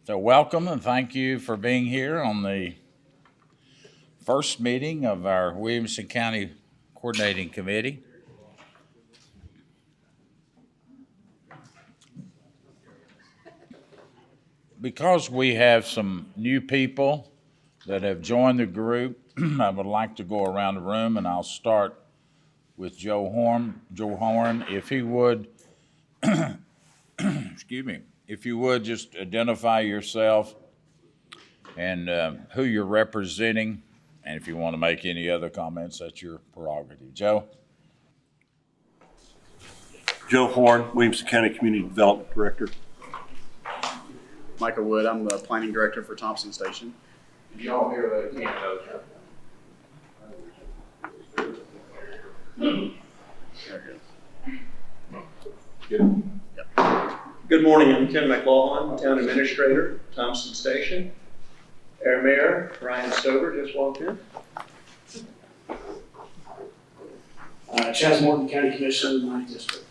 So welcome and thank you for being here on the first meeting of our Williamson County Coordinating Committee. Because we have some new people that have joined the group, I would like to go around the room, and I'll start with Joe Horn. Joe Horn, if he would, excuse me, if you would just identify yourself and who you're representing, and if you want to make any other comments, that's your prerogative. Joe? Joe Horn, Williamson County Community Development Director. Michael Wood, I'm the planning director for Thompson Station. Did y'all hear that can't Good morning, I'm Tim McLaughlin, Town Administrator, Thompson Station. Our Mayor, Ryan Stover, just walked in. Chaz Morton, County Commissioner, 9th District.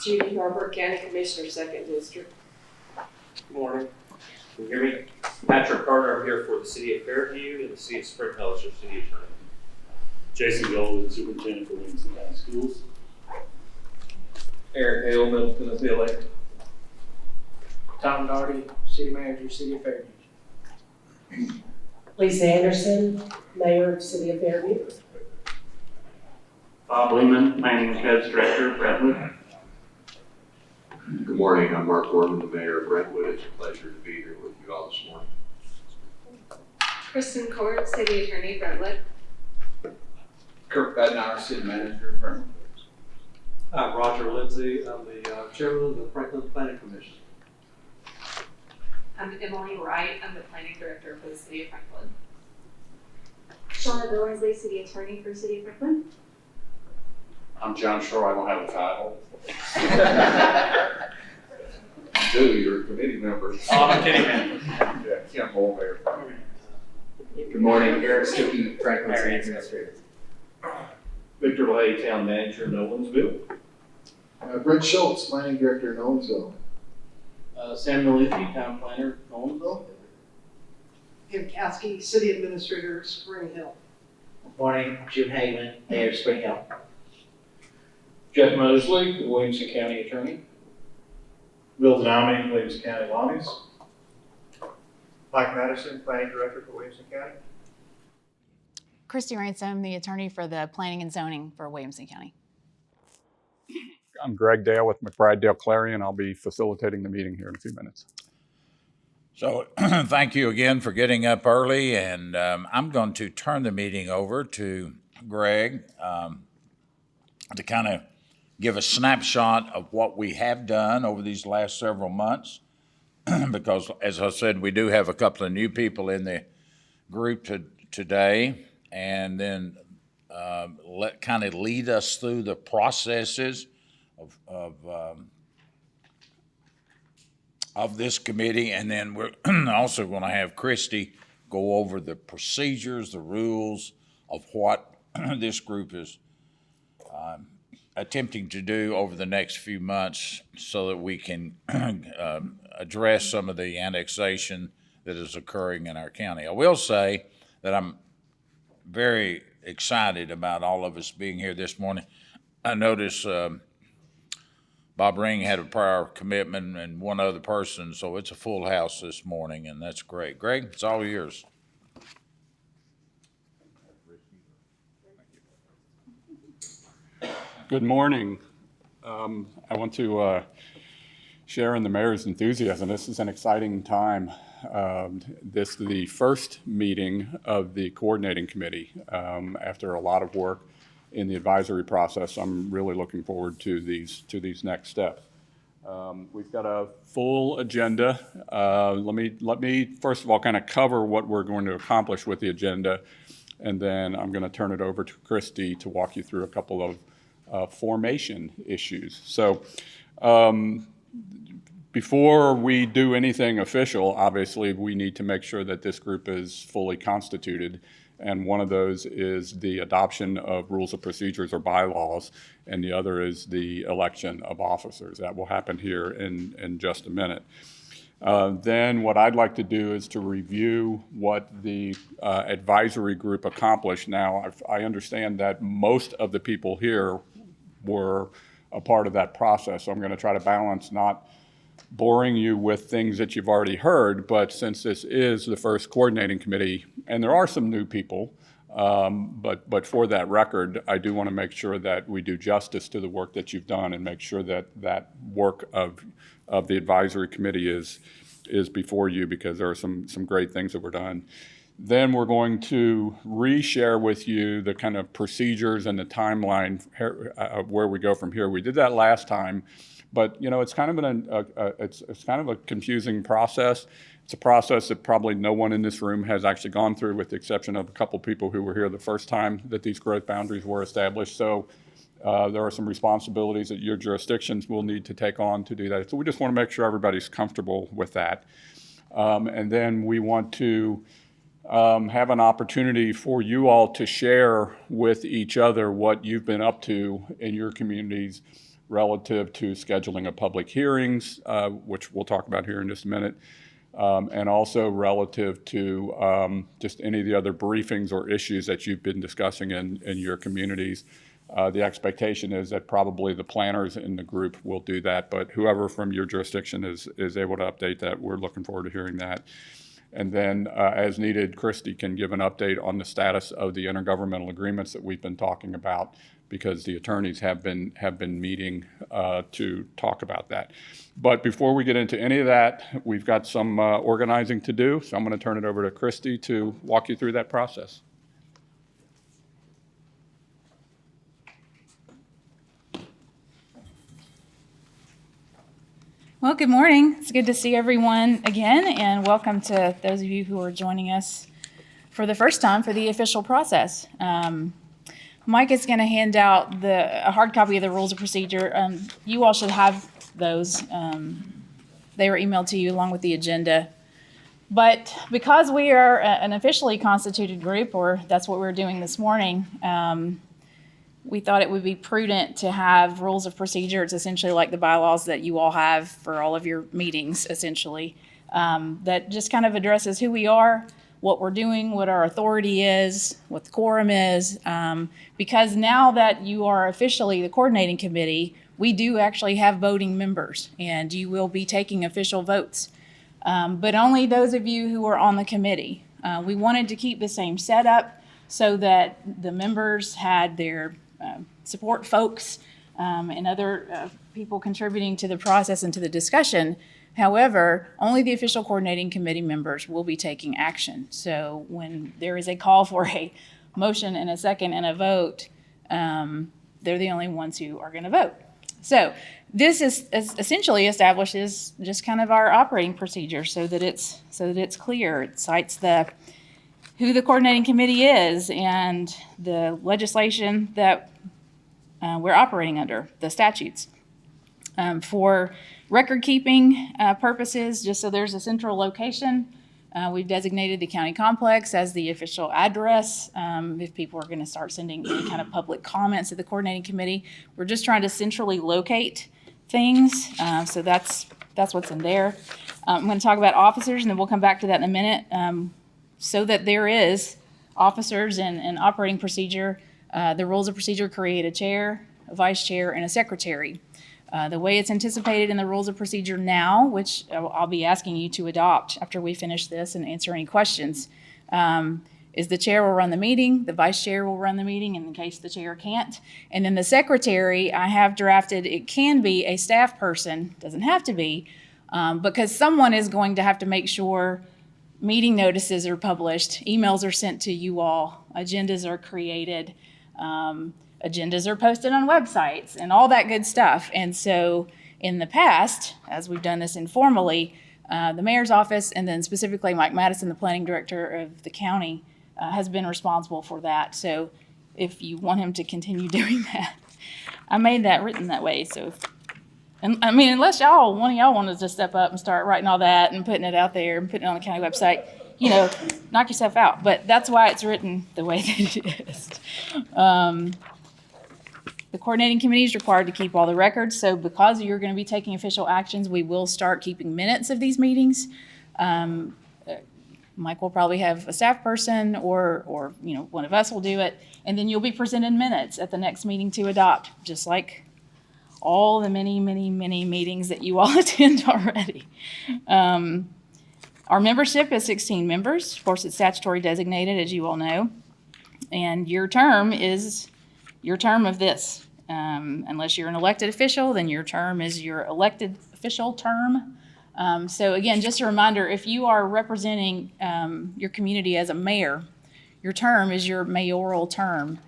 Judy Harper, County Commissioner, 2nd District. Good morning. Can you hear me? Patrick Carter, I'm here for the City of Fairview and the City of Spring Fellowship City Attorney. Jason Gold, Superintendent for Williamson County Schools. Eric Hale, Middle Tennessee Elected. Tom Doherty, City Manager, City of Fairview. Lisa Anderson, Mayor of City of Fairview. Bob Lehman, Planning and Codes Director, Brentwood. Good morning, I'm Mark Gorman, the Mayor of Brentwood. It's a pleasure to be here with you all this morning. Kristen Court, City Attorney, Brentwood. Kirk Bednar, City Manager, Brentwood. Roger Lindsay, I'm the Chairman of the Franklin Planning Commission. I'm Emily Wright, I'm the Planning Director for the City of Franklin. Shauna Billingsley, City Attorney for City of Franklin. I'm John Shore, I don't have a title. Do, you're a committee member. Oh, I'm a kitty man. Yeah, Kim Mulvair. Good morning, Eric Stuckey, Franklin City Administrator. Victor Lay, Town Manager, Nolensville. Brent Schultz, Planning Director, Nolensville. Samuel Leafy, Town Planner, Nolensville. Kim Kowski, City Administrator, Spring Hill. Morning, Jim Haven, Mayor of Spring Hill. Jeff Mosley, Williamson County Attorney. Bill Denami, Williamson County Lobbies. Mike Madison, Planning Director for Williamson County. Christy Ransom, the attorney for the Planning and Zoning for Williamson County. I'm Greg Dale with McBride Dale Clarion. I'll be facilitating the meeting here in a few minutes. So thank you again for getting up early, and I'm going to turn the meeting over to Greg to kind of give a snapshot of what we have done over these last several months, because as I said, we do have a couple of new people in the group today, and then kind of lead us through the processes of this committee, and then we're also going to have Christy go over the procedures, the rules of what this group is attempting to do over the next few months so that we can address some of the annexation that is occurring in our county. I will say that I'm very excited about all of us being here this morning. I noticed Bob Ring had a prior commitment and one other person, so it's a full house this morning, and that's great. Greg, it's all yours. Good morning. I want to share in the mayor's enthusiasm. This is an exciting time. This is the first meeting of the coordinating committee after a lot of work in the advisory process. I'm really looking forward to these next steps. We've got a full agenda. Let me first of all kind of cover what we're going to accomplish with the agenda, and then I'm going to turn it over to Christy to walk you through a couple of formation issues. So before we do anything official, obviously we need to make sure that this group is fully constituted And one of those is the adoption of rules of procedures or bylaws, and the other is the election of officers. That will happen here in just a minute. Then what I'd like to do is to review what the advisory group accomplished. Now, I understand that most of the people here were a part of that process, so I'm going to try to balance not boring you with things that you've already heard, but since this is the first coordinating committee, and there are some new people, but for that record, I do want to make sure that we do justice to the work that you've done and make sure that that work of the advisory committee is before you, because there are some great things that were done. Then we're going to re-share with you the kind of procedures and the timeline of where we go from here. We did that last time, but it's kind of it's kind of a confusing process. It's a process that probably no one in this room has actually gone through, with the exception of a couple people who were here the first time that these growth boundaries were established. So there are some responsibilities that your jurisdictions will need to take on to do that. So we just want to make sure everybody's comfortable with that. And then we want to have an opportunity for you all to share with each other what you've been up to in your communities relative to scheduling of public hearings, which we'll talk about here in just a minute, and also relative to just any of the other briefings or issues that you've been discussing in your communities. The expectation is that probably the planners in the group will do that, but whoever from your jurisdiction is able to update that, we're looking forward to hearing that. And then, as needed, Christy can give an update on the status of the intergovernmental agreements that we've been talking about, because the attorneys have been meeting to talk about that. But before we get into any of that, we've got some organizing to do, so I'm going to turn it over to Christy to walk you through that process. Well, good morning. It's good to see everyone again, and welcome to those of you who are joining us for the first time for the official process. Mike is going to hand out a hard copy of the rules of procedure. You all should have those. They were emailed to you along with the agenda. But because we are an officially constituted group, or that's what we're doing this morning, we thought it would be prudent to have rules of procedure. It's essentially like the bylaws that you all have for all of your meetings, essentially, that just kind of addresses who we are, what we're doing, what our authority is, what the quorum is. Because now that you are officially the coordinating committee, we do actually have voting members, and you will be taking official votes. But only those of you who are on the committee. We wanted to keep the same setup so that the members had their support folks and other people contributing to the process and to the discussion. However, only the official coordinating committee members will be taking action. So when there is a call for a motion and a second and a vote, they're the only ones who are going to vote. So this is essentially establishes just kind of our operating procedure so that it's clear. It cites who the coordinating committee is and the legislation that we're operating under, the statutes. For record keeping purposes, just so there's a central location, we've designated the county complex as the official address. If people are going to start sending any kind of public comments to the coordinating committee, we're just trying to centrally locate things. So that's what's in there. I'm going to talk about officers, and then we'll come back to that in a minute. So that there is officers and operating procedure, the rules of procedure create a chair, a vice chair, and a secretary. The way it's anticipated in the rules of procedure now, which I'll be asking you to adopt after we finish this and answer any questions, is the chair will run the meeting, the vice chair will run the meeting in case the chair can't, and then the secretary I have drafted, it can be a staff person, doesn't have to be, because someone is going to have to make sure meeting notices are published, emails are sent to you all, agendas are created, agendas are posted on websites, and all that good stuff. And so in the past, as we've done this informally, the mayor's office, and then specifically Mike Madison, the planning director of the county, has been responsible for that. So if you want him to continue doing that, I made that written that way. So, and I mean, unless one of y'all wanted to step up and start writing all that and putting it out there and putting it on the county website, knock yourself out. But that's why it's written the way that it is. The coordinating committee is required to keep all the records. So because you're going to be taking official actions, we will start keeping minutes of these meetings. Mike will probably have a staff person or one of us will do it. And then you'll be presented minutes at the next meeting to adopt, just like all the many, many, many meetings that you all attend already. Our membership is 16 members. Of course, it's statutory designated, as you all know. And your term is your term of this. Unless you're an elected official, then your term is your elected official term. So again, just a reminder, if you are representing your community as a mayor, your term is your mayoral term.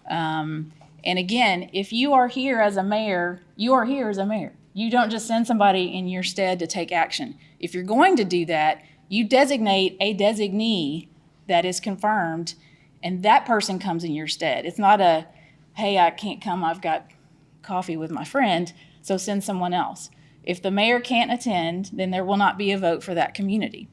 And again, if you are here as a mayor, you are here as a mayor. You don't just send somebody in your stead to take action. If you're going to do that, you designate a designee that is confirmed, and that person comes in your stead. It's not a, hey, I can't come, I've got coffee with my friend, so send someone else. If the mayor can't attend, then there will not be a vote for that community.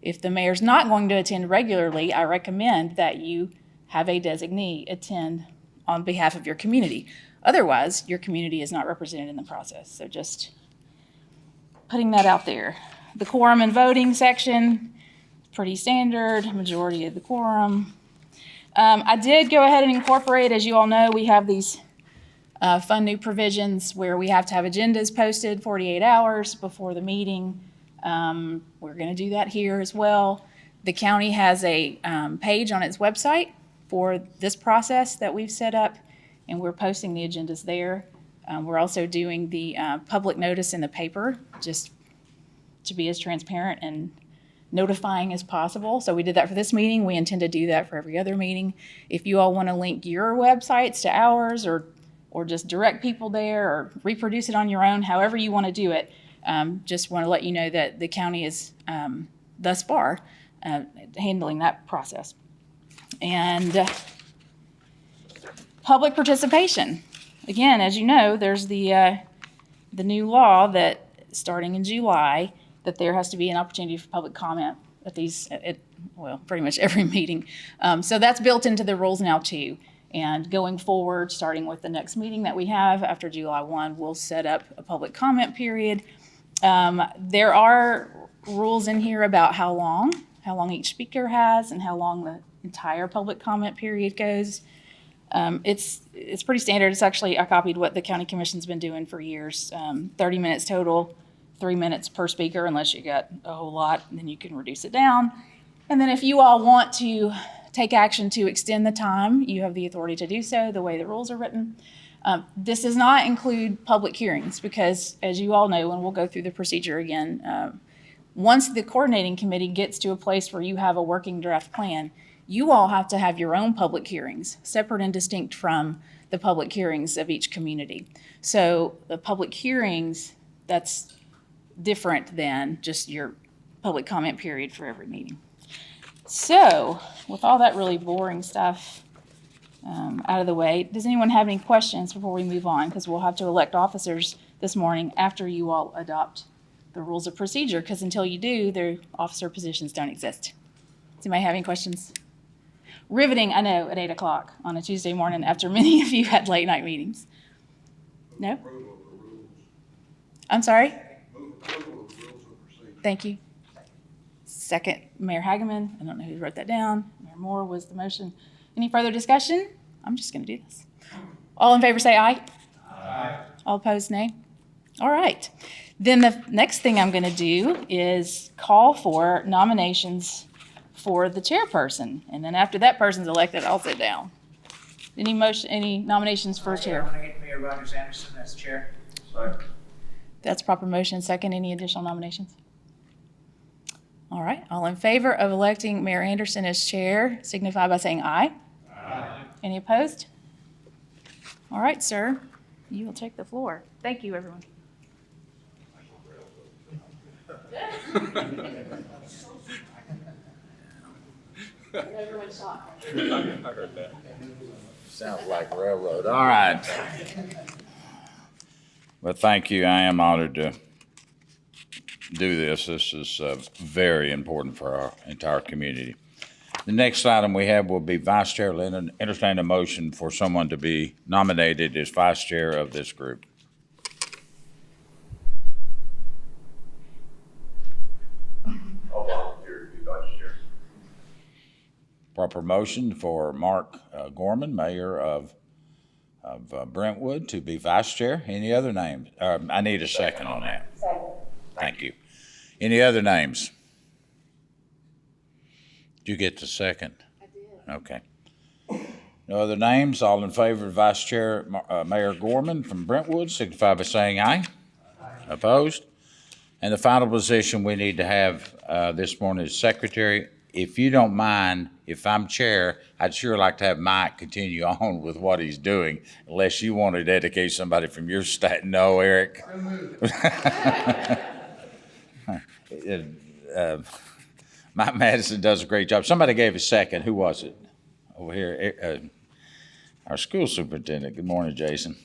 If the mayor's not going to attend regularly, I recommend that you have a designee attend on behalf of your community. Otherwise, your community is not represented in the process. So just putting that out there. The quorum and voting section, pretty standard, majority of the quorum. I did go ahead and incorporate, as you all know, we have these fun new provisions where we have to have agendas posted 48 hours before the meeting. We're going to do that here as well. The county has a page on its website for this process that we've set up, and we're posting the agendas there. We're also doing the public notice in the paper, just to be as transparent and notifying as possible. So we did that for this meeting. We intend to do that for every other meeting. If you all want to link your websites to ours or just direct people there or reproduce it on your own, however you want to do it, just want to let you know that the county is thus far handling that process. And public participation. Again, as you know, there's the new law that starting in July, that there has to be an opportunity for public comment at pretty much every meeting. So that's built into the rules now too. And going forward, starting with the next meeting that we have after July 1, we'll set up a public comment period. There are rules in here about how long each speaker has and how long the entire public comment period goes. It's pretty standard. It's actually, I copied what the county commission's been doing for years. 30 minutes total, 3 minutes per speaker, unless you got a whole lot, and then you can reduce it down. And then if you all want to take action to extend the time, you have the authority to do so, the way the rules are written. This does not include public hearings because, as you all know, and we'll go through the procedure again, once the coordinating committee gets to a place where you have a working draft plan, you all have to have your own public hearings, separate and distinct from the public hearings of each community. So the public hearings, that's different than just your public comment period for every meeting. So with all that really boring stuff out of the way, does anyone have any questions before we move on? Because we'll have to elect officers this morning after you all adopt the rules of procedure, because until you do, the officer positions don't exist. Does anybody have any questions? Riveting, I know, at 8 o'clock on a Tuesday morning after many of you had late night meetings. No? I'm sorry? Thank you. Second, Mayor Hageman. I don't know who wrote that down. Mayor Moore was the motion. Any further discussion? I'm just going to do this. All in favor say aye. Aye. All opposed, nay. All right. Then the next thing I'm going to do is call for nominations for the chairperson. And then after that person's elected, I'll sit down. Any nominations for chair? I nominate Mayor Rogers Anderson as chair. Second. That's proper motion. Second, any additional nominations? All right. All in favor of electing Mayor Anderson as chair, signify by saying aye. Aye. Any opposed? All right, sir. You will take the floor. Thank you, everyone. Everyone saw. I heard that. Sounds like railroad. All right. Well, thank you. I am honored to do this. This is very important for our entire community. The next item we have will be vice chair. I'll entertain a motion for someone to be nominated as vice chair of this group. I'll volunteer to be vice chair. Proper motion for Mark Gorman, mayor of Brentwood, to be vice chair. Any other names? I need a second on that. Second. Thank you. Any other names? Did you get the second? I did. Okay. No other names? All in favor of Vice Chair Mayor Gorman from Brentwood, signify by saying aye. Aye. Opposed? And the final position we need to have this morning is secretary. If you don't mind, if I'm chair, I'd sure like to have Mike continue on with what he's doing, unless you want to dedicate somebody from your state. No, Eric? Mike Madison does a great job. Somebody gave a second. Who was it? Over here, our school superintendent. Good morning, Jason.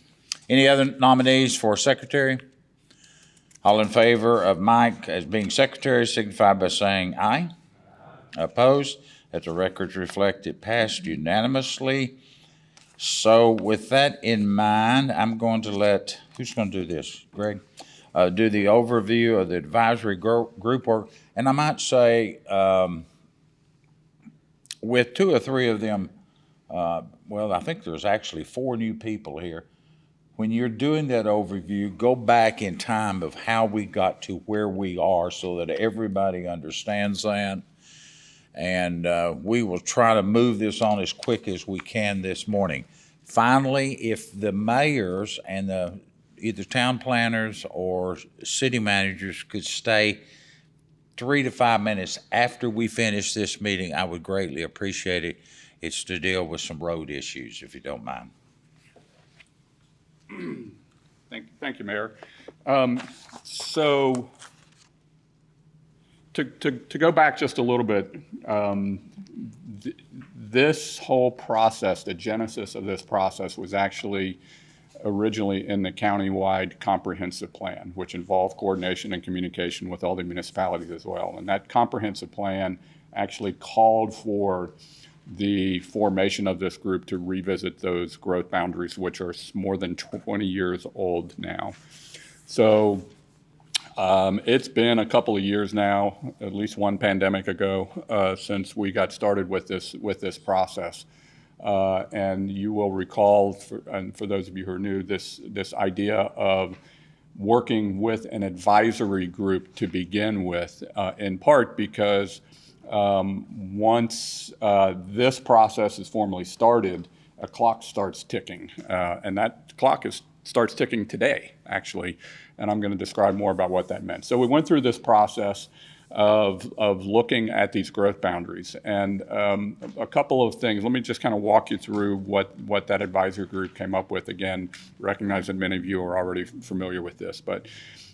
Any other nominees for secretary? All in favor of Mike as being secretary, signify by saying aye. Opposed? Let the records reflect it passed unanimously. So with that in mind, I'm going to let, who's going to do this? Greg? Do the overview of the advisory group work. And I might say, with two or three of them, well, I think there's actually 4 new people here. When you're doing that overview, go back in time of how we got to where we are so that everybody understands that. And we will try to move this on as quick as we can this morning. Finally, if the mayors and the either town planners or city managers could stay 3 to 5 minutes after we finish this meeting, I would greatly appreciate it. It's to deal with some road issues, if you don't mind. Thank you, Mayor. So to go back just a little bit, this whole process, the genesis of this process was actually originally in the countywide comprehensive plan, which involved coordination and communication with all the municipalities as well. And that comprehensive plan actually called for the formation of this group to revisit those growth boundaries, which are more than 20 years old now. So it's been a couple of years now, at least one pandemic ago, since we got started with this process. And you will recall, and for those of you who are new, this idea of working with an advisory group to begin with, in part because once this process is formally started, a clock starts ticking. And that clock starts ticking today, actually. And I'm going to describe more about what that meant. So we went through this process of looking at these growth boundaries. And a couple of things, let me just kind of walk you through what that advisory group came up with. Again, recognize that many of you are already familiar with this. But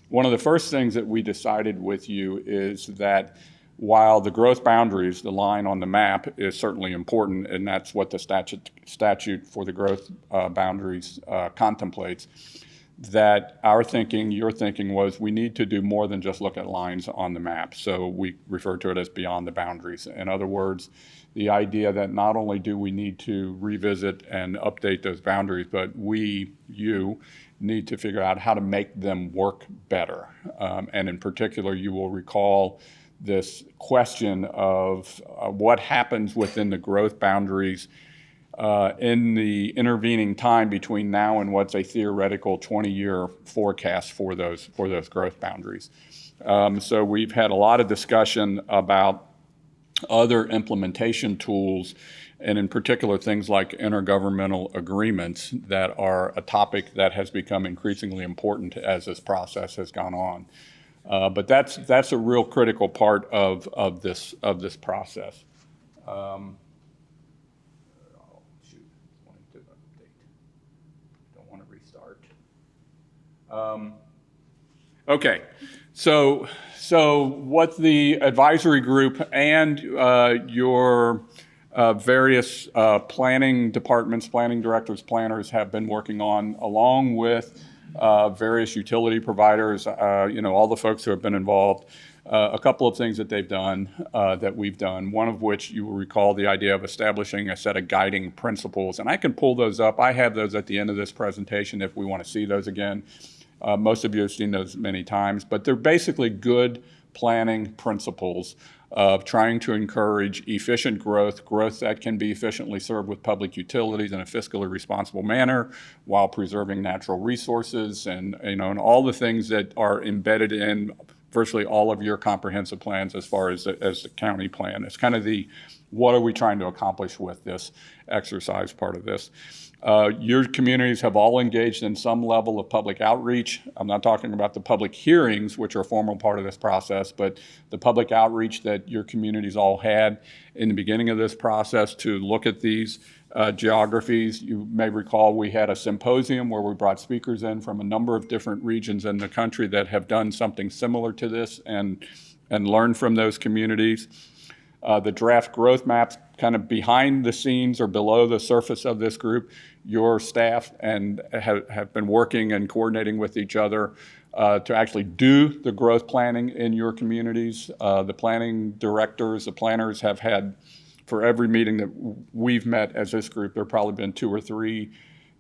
one of the first things that we decided with you is that while the growth boundaries, the line on the map, is certainly important, and that's what the statute for the growth boundaries contemplates, that our thinking, your thinking was we need to do more than just look at lines on the map. So we refer to it as beyond the boundaries. In other words, the idea that not only do we need to revisit and update those boundaries, but you need to figure out how to make them work better. And in particular, you will recall this question of what happens within the growth boundaries in the intervening time between now and what's a theoretical 20-year forecast for those growth boundaries. So we've had a lot of discussion about other implementation tools, and in particular things like intergovernmental agreements that are a topic that has become increasingly important as this process has gone on. But that's a real critical part of this process. Don't want to restart. Okay, so what the advisory group and your various planning departments, planning directors, planners have been working on, along with various utility providers, all the folks who have been involved. A couple of things that they've done, that we've done, one of which you will recall the idea of establishing a set of guiding principles. And I can pull those up. I have those at the end of this presentation if we want to see those again. Most of you have seen those many times, but they're basically good planning principles of trying to encourage efficient growth that can be efficiently served with public utilities in a fiscally responsible manner while preserving natural resources and all the things that are embedded in virtually all of your comprehensive plans as far as the county plan. It's kind of what are we trying to accomplish with this exercise part of this. Your communities have all engaged in some level of public outreach. I'm not talking about the public hearings, which are a formal part of this process, but the public outreach that your communities all had in the beginning of this process to look at these geographies. You may recall we had a symposium where we brought speakers in from a number of different regions in the country that have done something similar to this and learned from those communities. The draft growth maps kind of behind the scenes or below the surface of this group, your staff and have been working and coordinating with each other to actually do the growth planning in your communities. The planning directors, the planners have had, for every meeting that we've met as this group, there have probably been 2 or 3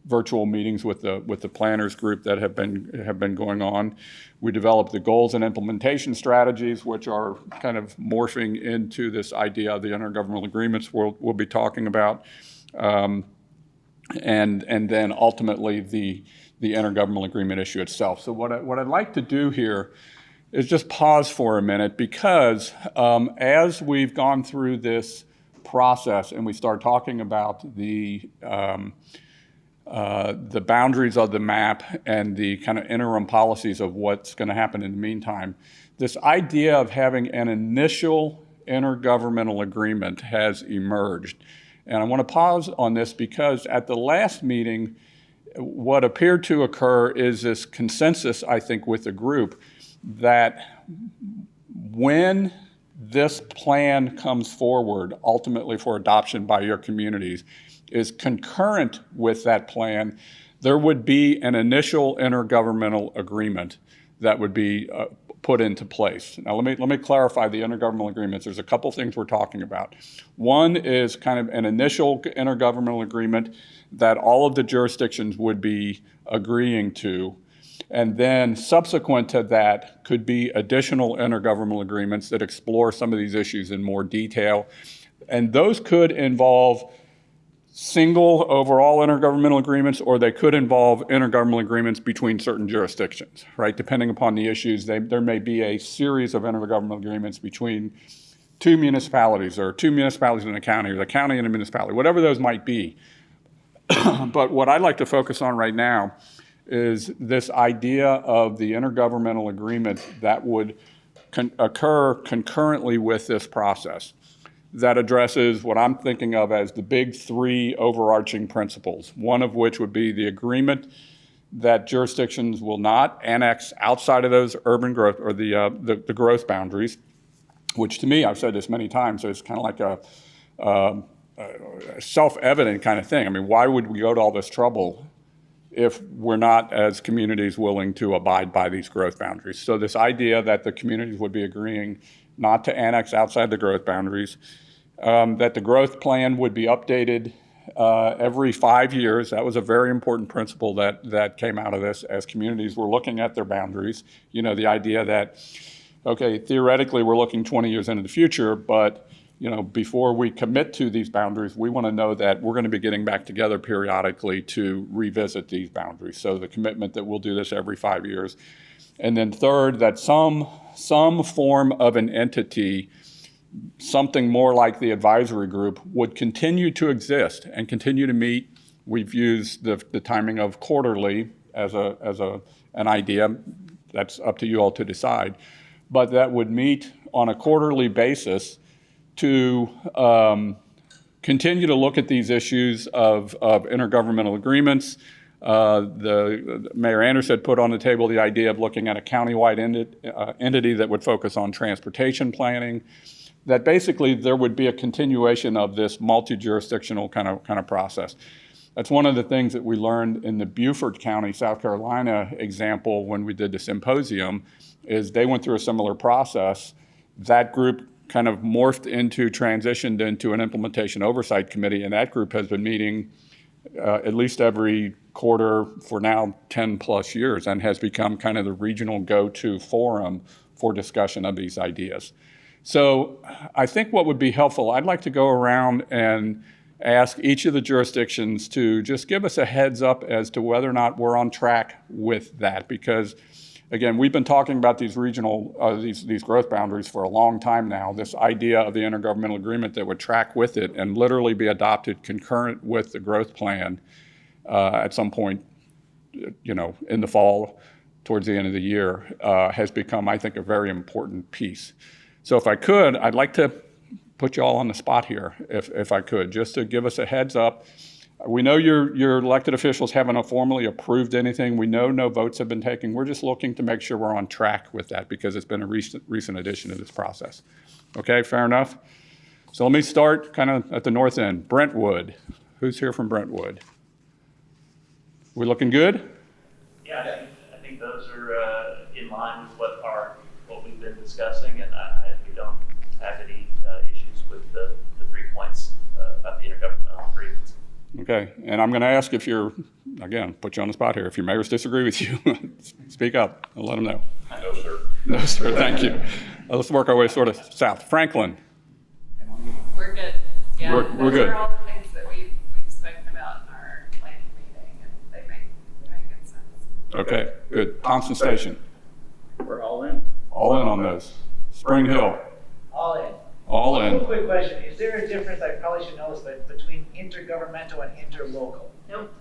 virtual meetings with the planners group that have been going on. We developed the goals and implementation strategies, which are kind of morphing into this idea of the intergovernmental agreements we'll be talking about, and then ultimately the intergovernmental agreement issue itself. So what I'd like to do here is just pause for a minute because as we've gone through this process and we start talking about the boundaries of the map and the kind of interim policies of what's going to happen in the meantime, this idea of having an initial intergovernmental agreement has emerged. And I want to pause on this because at the last meeting, what appeared to occur is this consensus, I think, with the group that when this plan comes forward, ultimately for adoption by your communities, is concurrent with that plan, there would be an initial intergovernmental agreement that would be put into place. Now, let me clarify the intergovernmental agreements. There's a couple things we're talking about. One is kind of an initial intergovernmental agreement that all of the jurisdictions would be agreeing to. And then subsequent to that could be additional intergovernmental agreements that explore some of these issues in more detail. And those could involve single overall intergovernmental agreements, or they could involve intergovernmental agreements between certain jurisdictions, right? Depending upon the issues, there may be a series of intergovernmental agreements between 2 municipalities or 2 municipalities in a county or the county and a municipality, whatever those might be. But what I'd like to focus on right now is this idea of the intergovernmental agreement that would occur concurrently with this process that addresses what I'm thinking of as the big 3 overarching principles, one of which would be the agreement that jurisdictions will not annex outside of those urban growth or the growth boundaries, which to me, I've said this many times, is kind of like a self-evident kind of thing. I mean, why would we go to all this trouble if we're not, as communities, willing to abide by these growth boundaries? So this idea that the communities would be agreeing not to annex outside the growth boundaries, that the growth plan would be updated every 5 years. That was a very important principle that came out of this as communities were looking at their boundaries. You know, the idea that, okay, theoretically we're looking 20 years into the future, but before we commit to these boundaries, we want to know that we're going to be getting back together periodically to revisit these boundaries. So the commitment that we'll do this every 5 years. And then third, that some form of an entity, something more like the advisory group, would continue to exist and continue to meet. We've used the timing of quarterly as an idea. That's up to you all to decide. But that would meet on a quarterly basis to continue to look at these issues of intergovernmental agreements. The Mayor Anderson had put on the table the idea of looking at a countywide entity that would focus on transportation planning, that basically there would be a continuation of this multi-jurisdictional kind of process. That's one of the things that we learned in the Beaufort County, South Carolina example when we did the symposium, is they went through a similar process. That group kind of transitioned into an implementation oversight committee, and that group has been meeting at least every quarter for now 10 plus years and has become kind of the regional go-to forum for discussion of these ideas. So I think what would be helpful, I'd like to go around and ask each of the jurisdictions to just give us a heads up as to whether or not we're on track with that. Because again, we've been talking about these regional, these growth boundaries for a long time now. This idea of the intergovernmental agreement that would track with it and literally be adopted concurrent with the growth plan at some point, in the fall, towards the end of the year, has become, I think, a very important piece. So if I could, I'd like to put you all on the spot here, if I could, just to give us a heads up. We know your elected officials haven't formally approved anything. We know no votes have been taken. We're just looking to make sure we're on track with that because it's been a recent addition to this process. Okay, fair enough? So let me start kind of at the north end. Brentwood. Who's here from Brentwood? We looking good? Yeah, I think those are in line with what we've been discussing, and we don't have any issues with the 3 points about the intergovernmental agreements. Okay, and I'm going to ask if again, put you on the spot here, if your mayors disagree with you, speak up and let them know. No, sir. No, sir, thank you. Let's work our way sort of south. Franklin. We're good. Yeah, We're those good. are all the things that we've spoken about in our planning meeting, and they make good sense. Okay, good. Thompson Station. We're all in. All in on those. Spring Hill. All in. All One in. quick question, is there a difference, I probably should know this, but between intergovernmental and interlocal? Nope.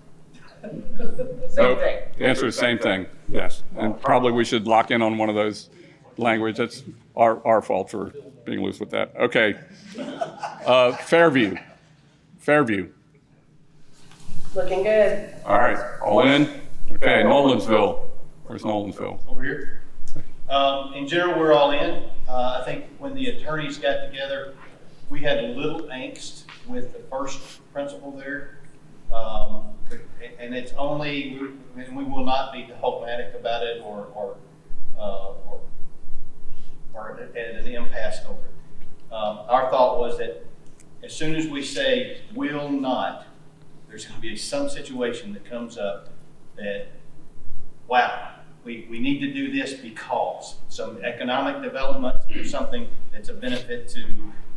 Same thing. The answer is same thing, yes. And probably we should lock in on one of those language. That's our fault for being loose with that. Okay. Fairview. Looking good. All right, all in? Okay, Nolensville. Where's Nolensville? Over here. In general, we're all in. I think when the attorneys got together, we had a little angst with the first principle there. And it's only, and we will not be dogmatic about it or at an impasse over it. Our thought was that as soon as we say will not, there's going to be some situation that comes up that, wow, we need to do this because some economic development or something that's a benefit to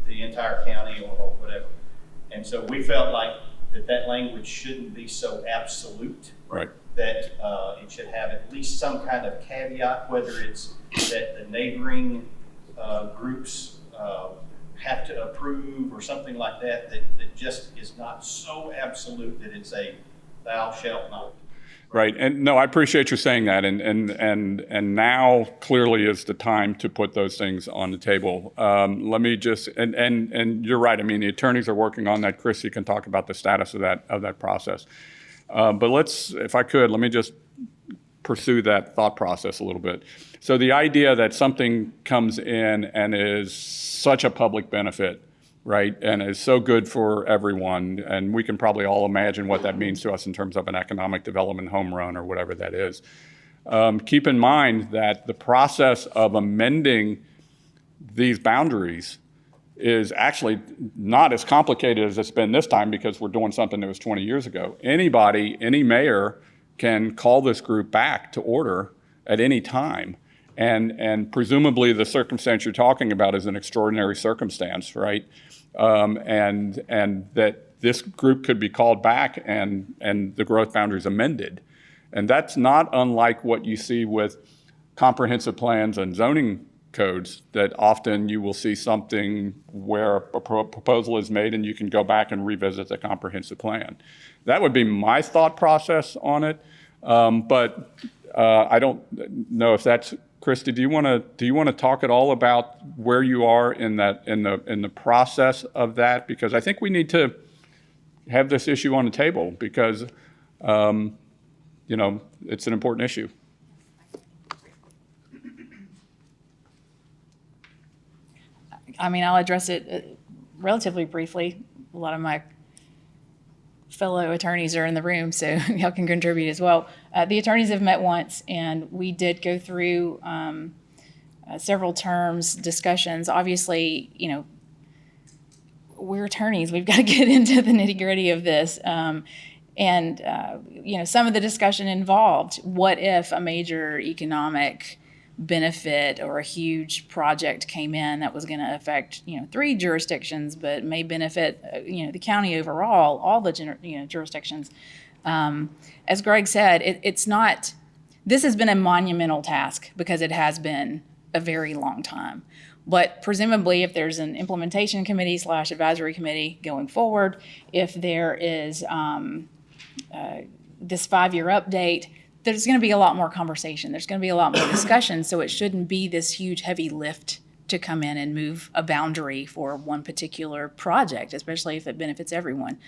the entire county or whatever. And so we felt like that language shouldn't be so absolute. Right. That it should have at least some kind of caveat, whether it's that the neighboring groups have to approve or something like that, that just is not so absolute that it's a thou shalt not. Right, and no, I appreciate you saying that, and now clearly is the time to put those things on the table. Let me just, and you're right. I mean, the attorneys are working on that. Chris, you can talk about the status of that process. But if I could, let me just pursue that thought process a little bit. So the idea that something comes in and is such a public benefit, right, and is so good for everyone, and we can probably all imagine what that means to us in terms of an economic development home run or whatever that is. Keep in mind that the process of amending these boundaries is actually not as complicated as it's been this time because we're doing something that was 20 years ago. Anybody, any mayor can call this group back to order at any time. And presumably the circumstance you're talking about is an extraordinary circumstance, right? And that this group could be called back and the growth boundaries amended. And that's not unlike what you see with comprehensive plans and zoning codes, that often you will see something where a proposal is made and you can go back and revisit the comprehensive plan. That would be my thought process on it. But I don't know if that's, Christy, do you want to talk at all about where you are in the process of that? Because I think we need to have this issue on the table because it's an important issue. I mean, I'll address it relatively briefly. A lot of my fellow attorneys are in the room, so y'all can contribute as well. The attorneys have met once, and we did go through several terms, discussions. Obviously, you know, we're attorneys. We've got to get into the nitty gritty of this. You know, some of the discussion involved, what if a major economic benefit or a huge project came in that was going to affect, you know, 3 jurisdictions, but may benefit, you know, the county overall, all the, jurisdictions. As Greg said, it's not, this has been a monumental task because it has been a very long time. But presumably, if there's an implementation committee / advisory committee going forward, if there is this 5-year update, there's going to be a lot more conversation. There's going to be a lot more discussion. So it shouldn't be this huge, heavy lift to come in and move a boundary for one particular project, especially if it benefits everyone.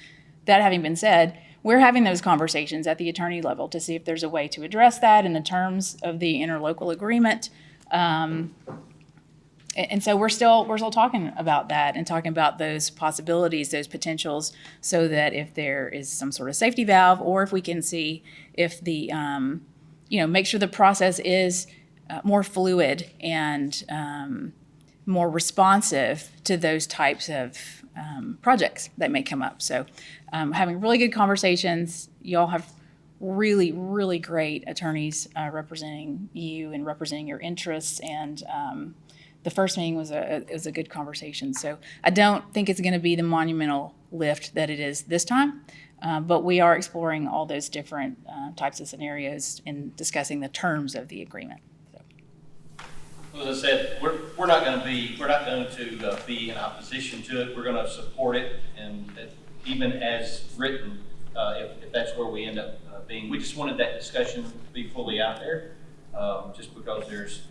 That having been said, we're having those conversations at the attorney level to see if there's a way to address that in the terms of the interlocal agreement. And so we're still talking about that and talking about those possibilities, those potentials, so that if there is some sort of safety valve, or if we can see if the, make sure the process is more fluid and more responsive to those types of projects that may come up. So having really good conversations. Y'all have really, really great attorneys representing you and representing your interests, and the first meeting was a good conversation. So I don't think it's going to be the monumental lift that it is this time, but we are exploring all those different types of scenarios and discussing the terms of the agreement. So. Well, as I said, we're not going to be in opposition to it. We're going to support it, and even as written, if that's where we end up being. We just wanted that discussion to be fully out there, just because there's.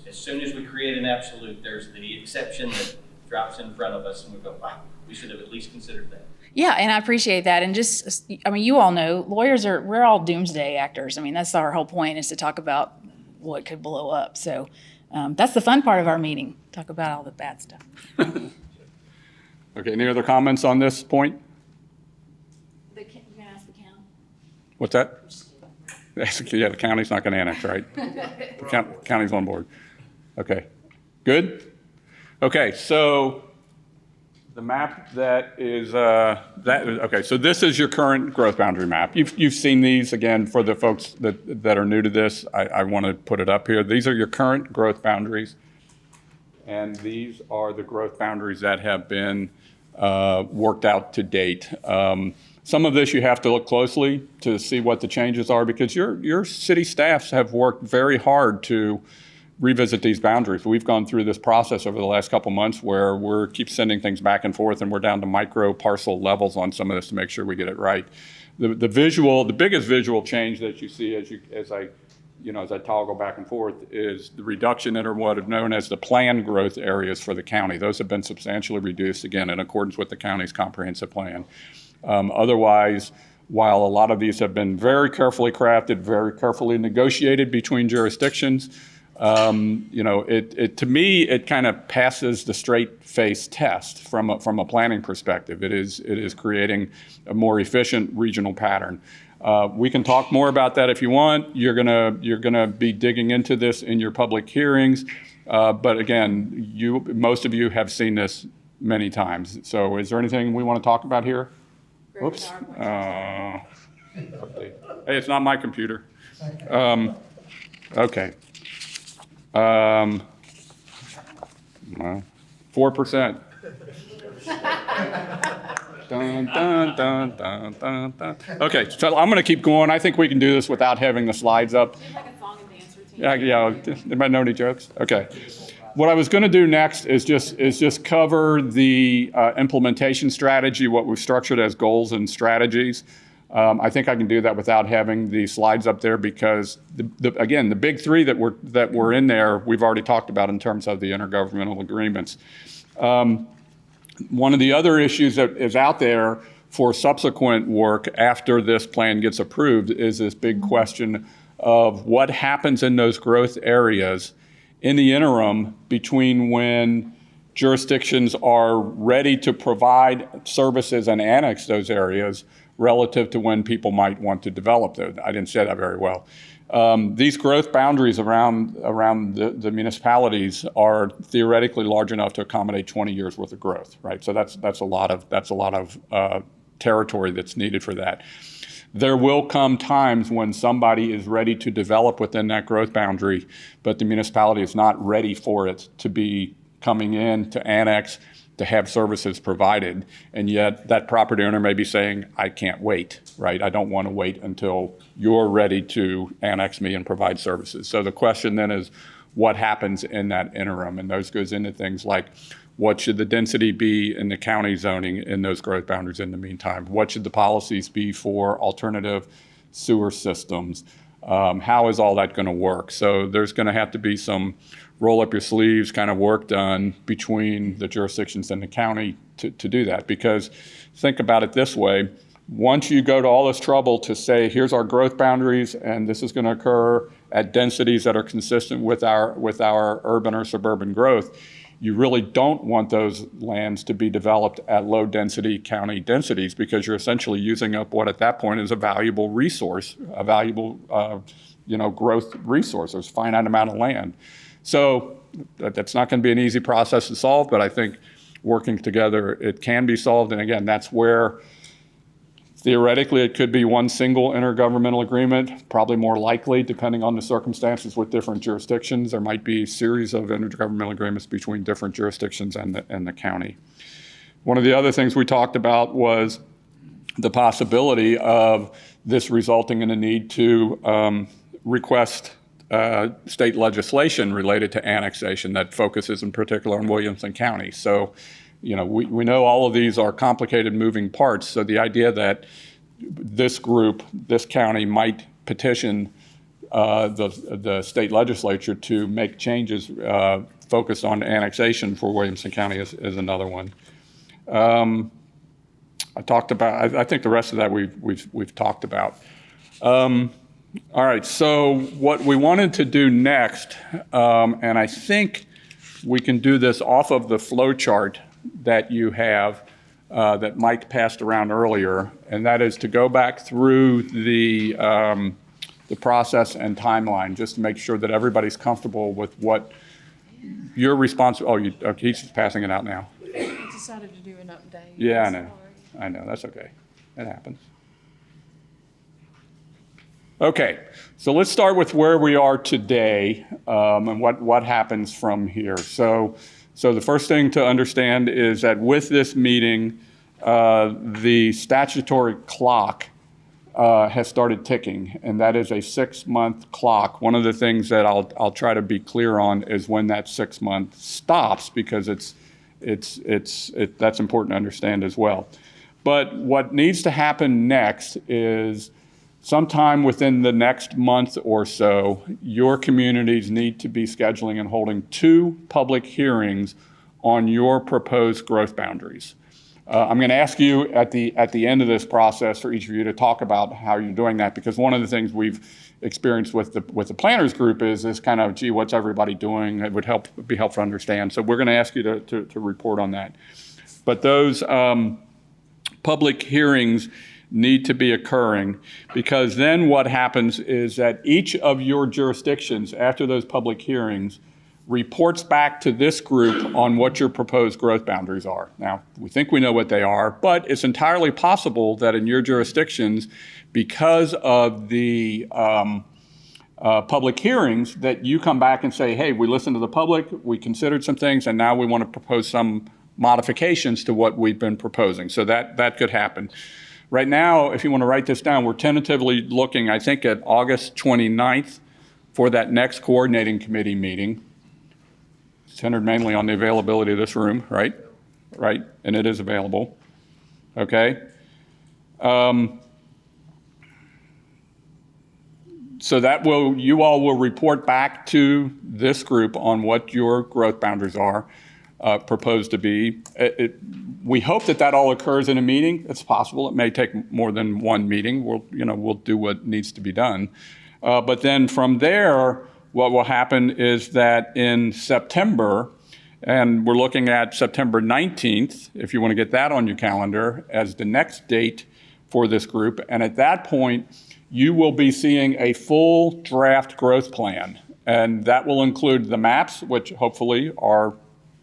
As soon as we create an absolute, there's the exception that drops in front of us, and we go, wow, we should have at least considered that. Yeah, and I appreciate that. And just, I mean, you all know, we're all doomsday actors. I mean, that's our whole point, is to talk about what could blow up. So that's the fun part of our meeting, talk about all the bad stuff. Okay, any other comments on this point? You can ask the county. What's that? Yeah, the county's not going to annex, right? The county's on board. Okay, good? Okay, so the map that is, okay, so this is your current growth boundary map. You've seen these, again, for the folks that are new to this, I want to put it up here. These are your current growth boundaries, and these are the growth boundaries that have been worked out to date. Some of this you have to look closely to see what the changes are, because your city staffs have worked very hard to revisit these boundaries. We've gone through this process over the last couple months where we're keep sending things back and forth, and we're down to micro parcel levels on some of this to make sure we get it right. The biggest visual change that you see as I toggle back and forth is the reduction in what are known as the planned growth areas for the county. Those have been substantially reduced, again, in accordance with the county's comprehensive plan. Otherwise, while a lot of these have been very carefully crafted, very carefully negotiated between jurisdictions, to me, it kind of passes the straight face test from a planning perspective. It is creating a more efficient regional pattern. We can talk more about that if you want. You're gonna be digging into this in your public hearings, but again, most of you have seen this many times. So, is there anything we want to talk about here? Oops. Hey, it's not my computer. Okay. 4%. Dun, dun, dun, dun, dun, dun. Okay, so I'm going to keep going. I think we can do this without having the slides up. Yeah. Anybody know any jokes? Okay. What I was going to do next is just cover the implementation strategy, what we've structured as goals and strategies. I think I can do that without having the slides up there, because again, the big three that were in there, we've already talked about in terms of the intergovernmental agreements. One of the other issues that is out there for subsequent work after this plan gets approved is this big question of what happens in those growth areas in the interim between when jurisdictions are ready to provide services and annex those areas relative to when people might want to develop those. I didn't say that very well. These growth boundaries around the municipalities are theoretically large enough to accommodate 20 years worth of growth, right? So that's a lot of territory that's needed for that. There will come times when somebody is ready to develop within that growth boundary, but the municipality is not ready for it to be coming in to annex, to have services provided, and yet that property owner may be saying, I can't wait, right? I don't want to wait until you're ready to annex me and provide services. So the question then is, what happens in that interim? And those goes into things like, what should the density be in the county zoning in those growth boundaries in the meantime? What should the policies be for alternative sewer systems? How is all that going to work? So there's going to have to be some roll up your sleeves kind of work done between the jurisdictions and the county to do that. Because think about it this way, once you go to all this trouble to say, here's our growth boundaries and this is going to occur at densities that are consistent with our urban or suburban growth, you really don't want those lands to be developed at low density county densities, because you're essentially using up what at that point is a valuable resource, a valuable growth resource. There's a finite amount of land. So that's not going to be an easy process to solve, but I think working together it can be solved. And again, that's where theoretically it could be one single intergovernmental agreement, probably more likely depending on the circumstances with different jurisdictions. There might be a series of intergovernmental agreements between different jurisdictions and the county. One of the other things we talked about was the possibility of this resulting in a need to request state legislation related to annexation that focuses in particular on Williamson County. So, we know all of these are complicated moving parts. So the idea that this group, this county might petition the state legislature to make changes focused on annexation for Williamson County is another one. I think the rest of that we've talked about. All right, so what we wanted to do next, and I think we can do this off of the flow chart that you have that Mike passed around earlier, and that is to go back through the process and timeline just to make sure that everybody's comfortable with what your response. He's just passing it out now. I decided to do an update. Yeah, I know. That's okay. It happens. Okay, so let's start with where we are today and what happens from here. So the first thing to understand is that with this meeting, the statutory clock has started ticking, and that is a 6-month clock. One of the things that I'll try to be clear on is when that 6 month stops, because that's important to understand as well. But what needs to happen next is sometime within the next month or so, your communities need to be scheduling and holding 2 public hearings on your proposed growth boundaries. I'm going to ask you at the end of this process for each of you to talk about how you're doing that, because one of the things we've experienced with the planners group is this kind of, gee, what's everybody doing? It would be helpful to understand. So we're going to ask you to report on that. But those public hearings need to be occurring, because then what happens is that each of your jurisdictions, after those public hearings, reports back to this group on what your proposed growth boundaries are. Now, we think we know what they are, but it's entirely possible that in your jurisdictions, because of the public hearings, that you come back and say, hey, we listened to the public, we considered some things, and now we want to propose some modifications to what we've been proposing. So that could happen. Right now, if you want to write this down, we're tentatively looking, I think, at August 29th for that next coordinating committee meeting. Centered mainly on the availability of this room, right? Right, and it is available. Okay. So that you all will report back to this group on what your growth boundaries are proposed to be. We hope that all occurs in a meeting. It's possible. It may take more than one meeting. We'll do what needs to be done. But then from there, what will happen is that in September, And we're looking at September 19th, if you want to get that on your calendar, as the next date for this group. And at that point, you will be seeing a full draft growth plan. And that will include the maps, which hopefully are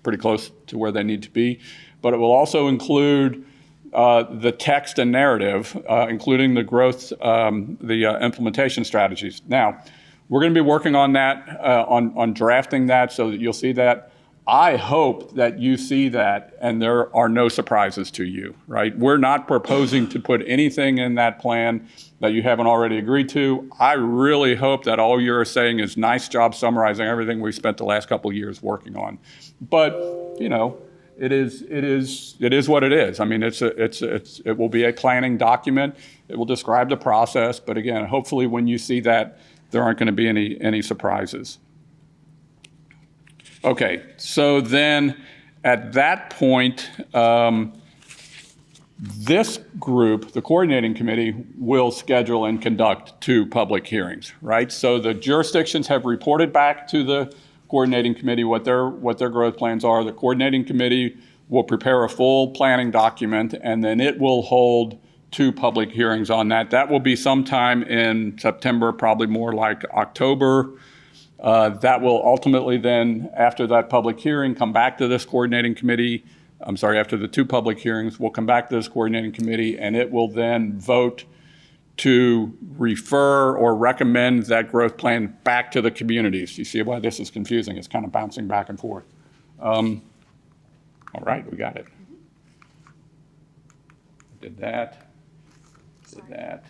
pretty close to where they need to be. But it will also include the text and narrative, including the growth, the implementation strategies. Now, we're going to be working on that, on drafting that so that you'll see that. I hope that you see that and there are no surprises to you, right? We're not proposing to put anything in that plan that you haven't already agreed to. I really hope that all you're saying is nice job summarizing everything we spent the last couple of years working on. But, you know, it is what it is. I mean, it will be a planning document. It will describe the process. But again, hopefully when you see that, there aren't going to be any surprises. Okay, so then at that point, this group, the coordinating committee, will schedule and conduct 2 public hearings, right? So the jurisdictions have reported back to the coordinating committee what their growth plans are. The coordinating committee will prepare a full planning document, and then it will hold 2 public hearings on that. That will be sometime in September, probably more like October. That will ultimately then, after that public hearing, come back to this coordinating committee. I'm sorry, after the 2 public hearings, we'll come back to this coordinating committee, and it will then vote to refer or recommend that growth plan back to the communities. You see why this is confusing? It's kind of bouncing back and forth. All right, we got it. Did that. Did that.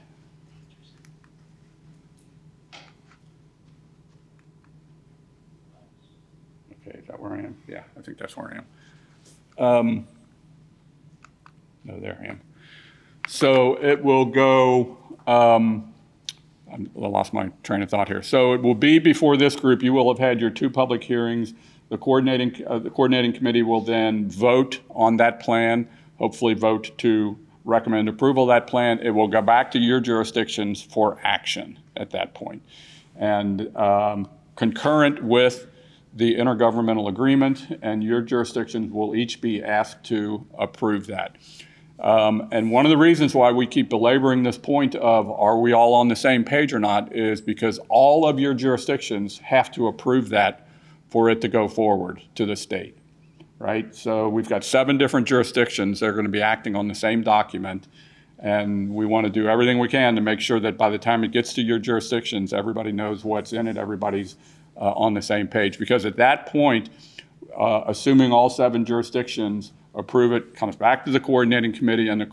Okay, is that where I am? Yeah, I think that's where I am. No, there I am. So it will go, I lost my train of thought here. So it will be before this group, you will have had your 2 public hearings. The coordinating committee will then vote on that plan, hopefully vote to recommend approval of that plan. It will go back to your jurisdictions for action at that point. And concurrent with the intergovernmental agreement, and your jurisdictions will each be asked to approve that. And one of the reasons why we keep belaboring this point of are we all on the same page or not is because all of your jurisdictions have to approve that for it to go forward to the state, right? So we've got 7 different jurisdictions that are going to be acting on the same document, and we want to do everything we can to make sure that by the time it gets to your jurisdictions, everybody knows what's in it, everybody's on the same page. Because at that point, assuming all 7 jurisdictions approve it, comes back to the coordinating committee, and the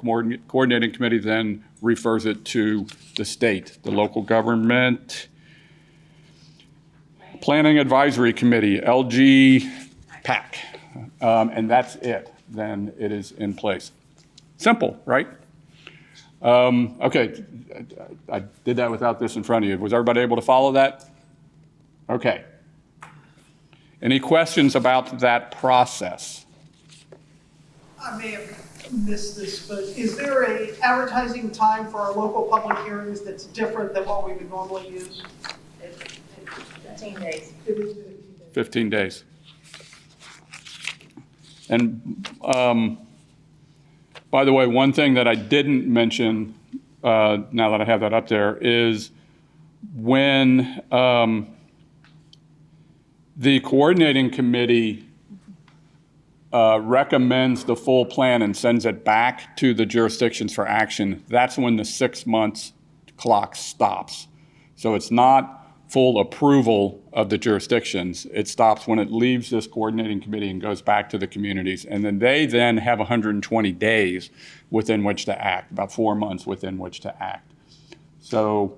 coordinating committee then refers it to the state, the local government planning advisory committee, LGPAC, and that's it. Then it is in place. Simple, right? Okay, I did that without this in front of you. Was everybody able to follow that? Okay. Any questions about that process? I may have missed this, but is there a advertising time for our local public hearings that's different than what we would normally use? 15 days. 15 days. And by the way, one thing that I didn't mention, now that I have that up there, is when the coordinating committee recommends the full plan and sends it back to the jurisdictions for action, that's when the 6 months clock stops. So it's not full approval of the jurisdictions. It stops when it leaves this coordinating committee and goes back to the communities. And then they then have 120 days within which to act, about 4 months within which to act. So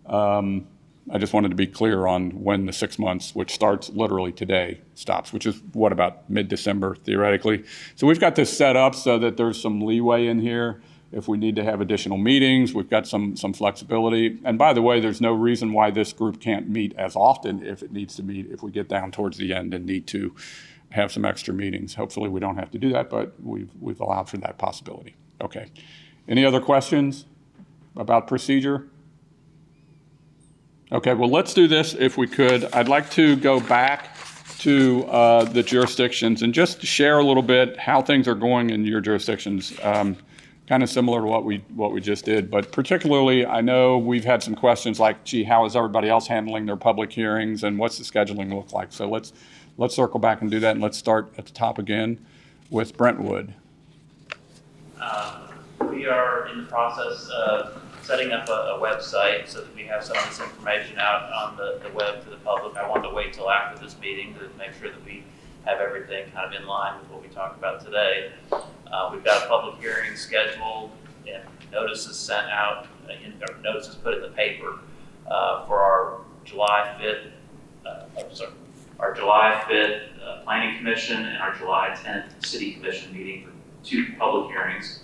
I just wanted to be clear on when the 6 months, which starts literally today, stops, which is what, about mid-December theoretically. So we've got this set up so that there's some leeway in here. If we need to have additional meetings, we've got some flexibility. And by the way, there's no reason why this group can't meet as often if it needs to meet, if we get down towards the end and need to have some extra meetings. Hopefully we don't have to do that, but we've allowed for that possibility. Okay. Any other questions about procedure? Okay, well, let's do this if we could. I'd like to go back to the jurisdictions and just share a little bit how things are going in your jurisdictions. Kind of similar to what we just did, but particularly I know we've had some questions like, gee, how is everybody else handling their public hearings and what's the scheduling look like? So let's circle back and do that, and let's start at the top again with Brentwood. We are in the process of setting up a website so that we have some of this information out on the web to the public. I wanted to wait till after this meeting to make sure that we have everything kind of in line with what we talked about today. We've got a public hearing scheduled and notices sent out, notices put in the paper for our July 5th, our July 5th Planning Commission and our July 10th City Commission meeting for 2 public hearings.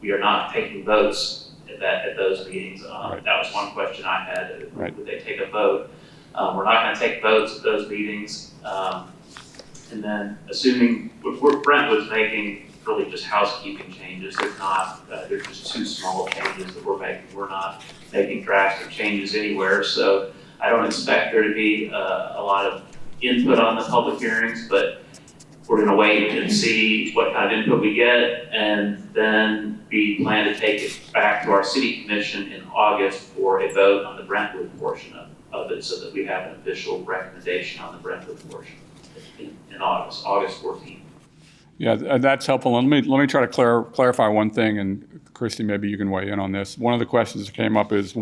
We are not taking votes at those meetings. Right. That was one question I had. Right. Would they take a vote? We're not going to take votes at those meetings. And then assuming Brentwood's making really just housekeeping changes, they're just 2 small changes that we're making. We're not making drastic changes anywhere. So I don't expect there to be a lot of input on the public hearings, but we're going to wait and see what kind of input we get, and then we plan to take it back to our city commission in August for a vote on the Brentwood portion of it, so that we have an official recommendation on the Brentwood portion in August 14th. Yeah, that's helpful. And let me try to clarify one thing, and Christy, maybe you can weigh in on this. One of the questions that came up is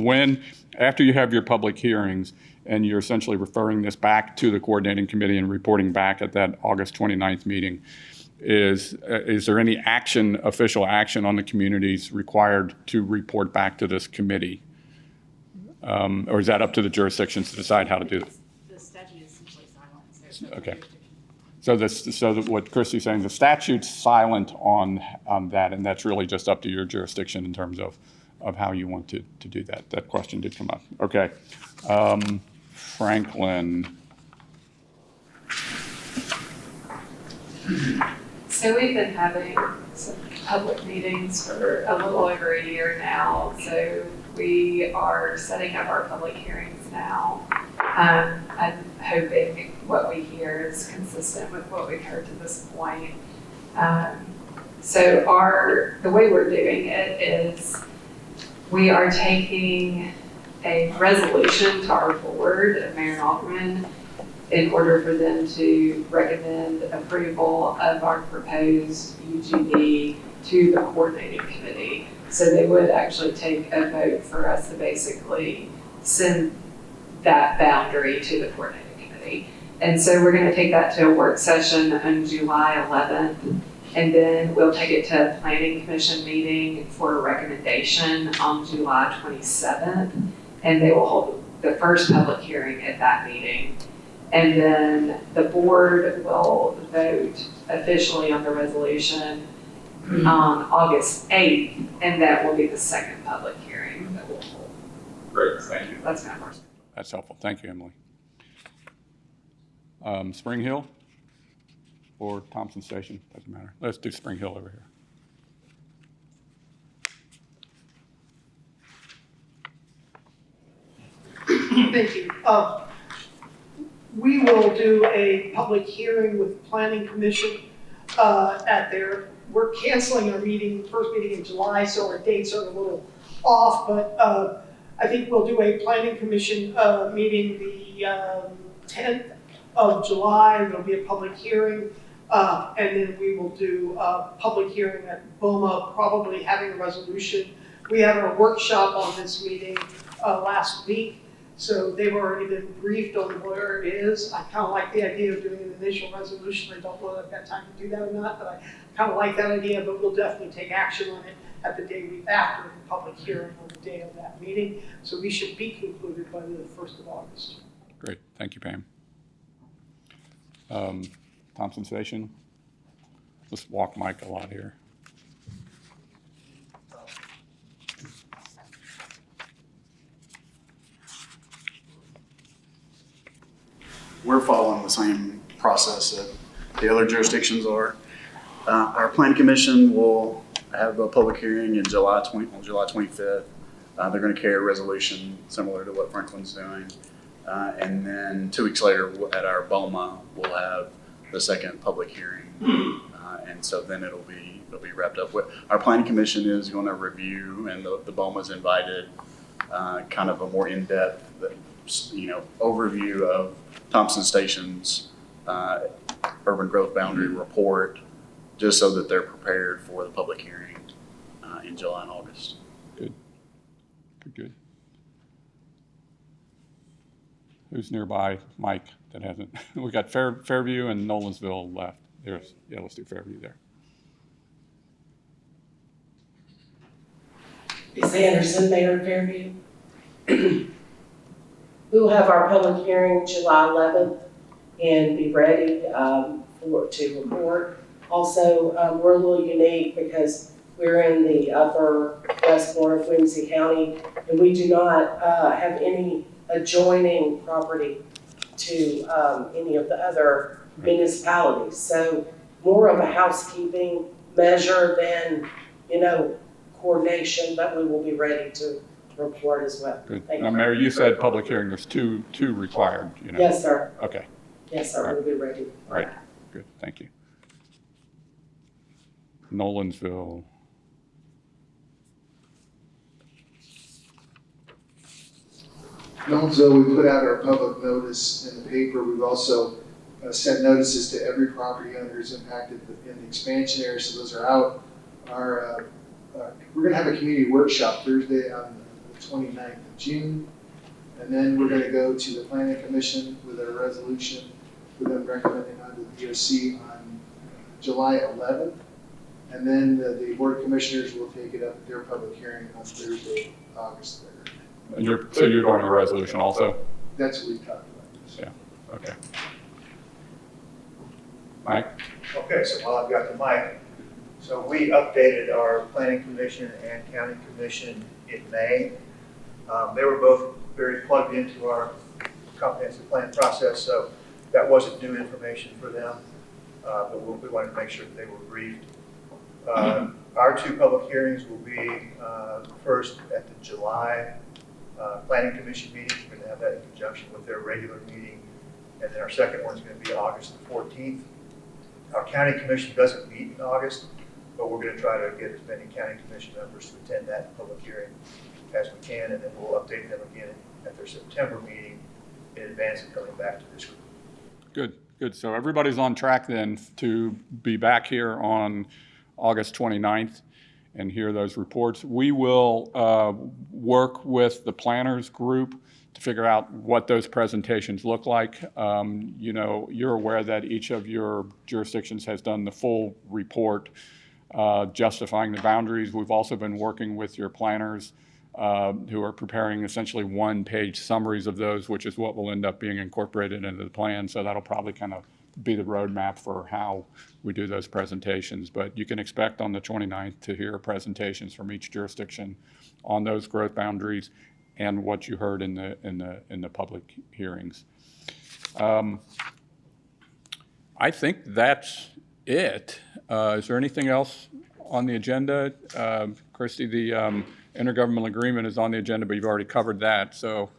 after you have your public hearings and you're essentially referring this back to the coordinating committee and reporting back at that August 29th meeting, is there any official action on the communities required to report back to this committee? Or is that up to the jurisdictions to decide how to do it? The statute is essentially silent, so. Okay. So what Christy's saying, the statute's silent on that, and that's really just up to your jurisdiction in terms of how you want to do that. That question did come up. Okay. Franklin. So we've been having some public meetings for a little over a year now. So we are setting up our public hearings now. I'm hoping what we hear is consistent with what we've heard to this point. So the way we're doing it is we are taking a resolution to our board of Mayor and Alderman in order for them to recommend approval of our proposed UGB to the coordinating committee. So they would actually take a vote for us to basically send that boundary to the coordinating committee. And so we're going to take that to a work session on July 11th, and then we'll take it to a planning commission meeting for a recommendation on July 27th, and they will hold the first public hearing at that meeting. And then the board will vote officially on the resolution on August 8th, and that will be the second public hearing that we'll hold. Great, thank you. That's kind of our. That's helpful. Thank you, Emily. Spring Hill or Thompson Station, doesn't matter. Let's do Spring Hill over here. Thank you. We will do a public hearing with the Planning Commission we're canceling our first meeting in July, so our dates are a little off, but I think we'll do a Planning Commission meeting the 10th of July. There'll be a public hearing, and then we will do a public hearing at BOMA, probably having a resolution. We had a workshop on this meeting last week, so they've already been briefed on where it is. I kind of like the idea of doing an initial resolution. I don't know if I've got time to do that or not, but I kind of like that idea, but we'll definitely take action on it at the day after the public hearing on the day of that meeting. So we should be concluded by the 1st of August. Great, thank you, Pam. Thompson Station. Let's walk Mike a lot here. We're following the same process that the other jurisdictions are. Our Planning Commission will have a public hearing on July 25th. They're going to carry a resolution similar to what Franklin's doing. And then 2 weeks later, at our BOMA, we'll have the second public hearing. And so then it'll be wrapped up. Our planning commission is going to review, and the BOMA's invited, kind of a more in-depth, overview of Thompson Station's urban growth boundary report, just so that they're prepared for the public hearing in July and August. Good. Who's nearby, Mike, that hasn't? We got Fairview and Nolensville left. Let's do Fairview there. Ms. Anderson, Mayor of Fairview. We will have our public hearing July 11th and be ready to report. Also, we're a little unique because we're in the upper west corner of Williamson County, and we do not have any adjoining property to any of the other municipalities. So more of a housekeeping measure than, coordination, but we will be ready to report as well. Good. Thank Now, you. Mayor, you said public hearing, there's two required, Yes, sir. Okay. Yes, sir, All right. we'll be ready. All right, good, thank you. Nolensville. Nolensville, we put out our public notice in the paper. We've also sent notices to every property owner who's impacted in the expansion area, so those are out. We're going to have a community workshop Thursday on the 29th of June, and then we're going to go to the Planning Commission with a resolution for them recommending onto the DOC on July 11th, and then the Board of Commissioners will take it up at their public hearing on Thursday, August 3rd. And so you're going to resolution also? That's what we talked about. Yeah, okay. Mike? Okay, so while I've got the mic, so we updated our planning commission and county commission in May. They were both very plugged into our comprehensive plan process, so that wasn't new information for them, but we wanted to make sure that they were briefed. Our 2 public hearings will be first at the July Planning Commission meeting. We're going to have that in conjunction with their regular meeting, and then our second one is going to be August the 14th. Our county commission doesn't meet in August, but we're going to try to get as many county commission members to attend that public hearing as we can, and then we'll update them again at their September meeting in advance of coming back to this group. Good. So everybody's on track then to be back here on August 29th and hear those reports. We will work with the planners group to figure out what those presentations look like. You're aware that each of your jurisdictions has done the full report justifying the boundaries. We've also been working with your planners who are preparing essentially 1-page summaries of those, which is what will end up being incorporated into the plan. So that'll probably kind of be the roadmap for how we do those presentations. But you can expect on the 29th to hear presentations from each jurisdiction on those growth boundaries and what you heard in the public hearings. I think that's it. Is there anything else on the agenda? Christy, the intergovernmental agreement is on the agenda, but you've already covered that. So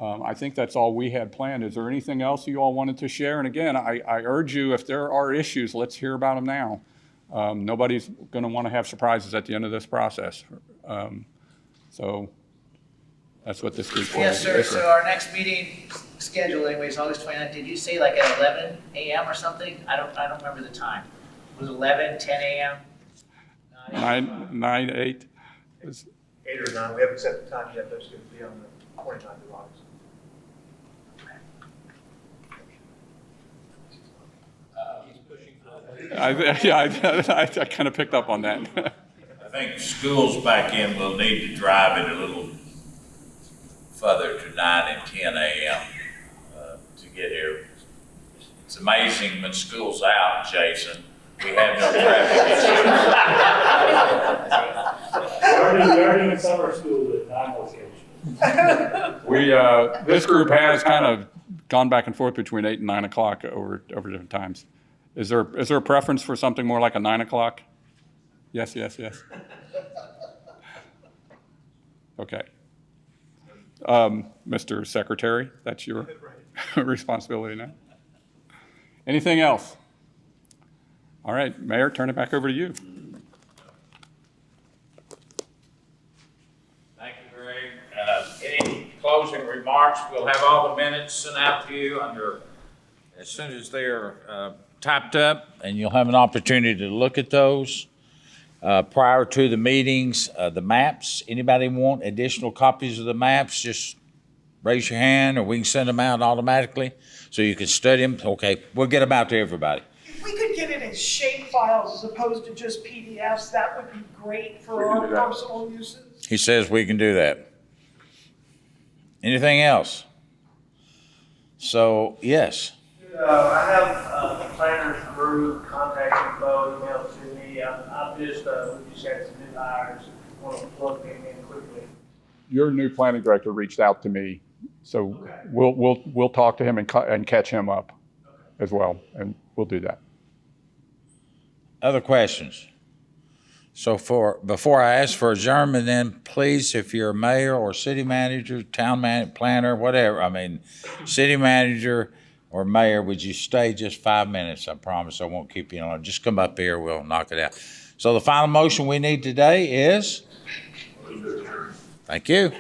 I think that's all we had planned. Is there anything else you all wanted to share? And again, I urge you, if there are issues, let's hear about them now. Nobody's going to want to have surprises at the end of this process. So that's what this group was. Yes, sir. So our next meeting scheduled anyway is August 29th. Did you say like at 11 a.m. or something? I don't remember the time. Was it 11, 10 a.m.? 9, 8? 8 or 9, we haven't set the time yet, but it's going to be on the 29th of August. I kind of picked up on that. I think schools back in will need to drive it a little further to 9 and 10 a.m. To get here. It's amazing when school's out, Jason, we have no traffic issues. They're in summer school at 9 locations. This group has kind of gone back and forth between 8 and 9 o'clock over different times. Is there a preference for something more like a 9 o'clock? Yes. Okay. Mr. Secretary, that's your responsibility now. Anything else? All right, Mayor, turn it back over to you. Thank you, Greg. Any closing remarks? We'll have all the minutes sent out to you as soon as they're typed up, and you'll have an opportunity to look at those. Prior to the meetings, the maps, anybody want additional copies of the maps, just raise your hand or we can send them out automatically so you can study them. Okay, we'll get them out to everybody. If we could get it as shape files as opposed to just PDFs, that would be great for our personal uses. He says we can do that. Anything else? So, yes. I have the planner's group contact info emailed to me. I'm just, we just had some new hires, want to plug them in quickly. Your new planning director reached out to me, so Okay. we'll talk to him and catch him up as well, and we'll do that. Other questions? So before I ask for adjournment, then please, if you're a mayor or city manager, town planner, whatever, city manager or mayor, would you stay just 5 minutes? I promise I won't keep you on. Just come up here, we'll knock it out. So the final motion we need today is? Thank you.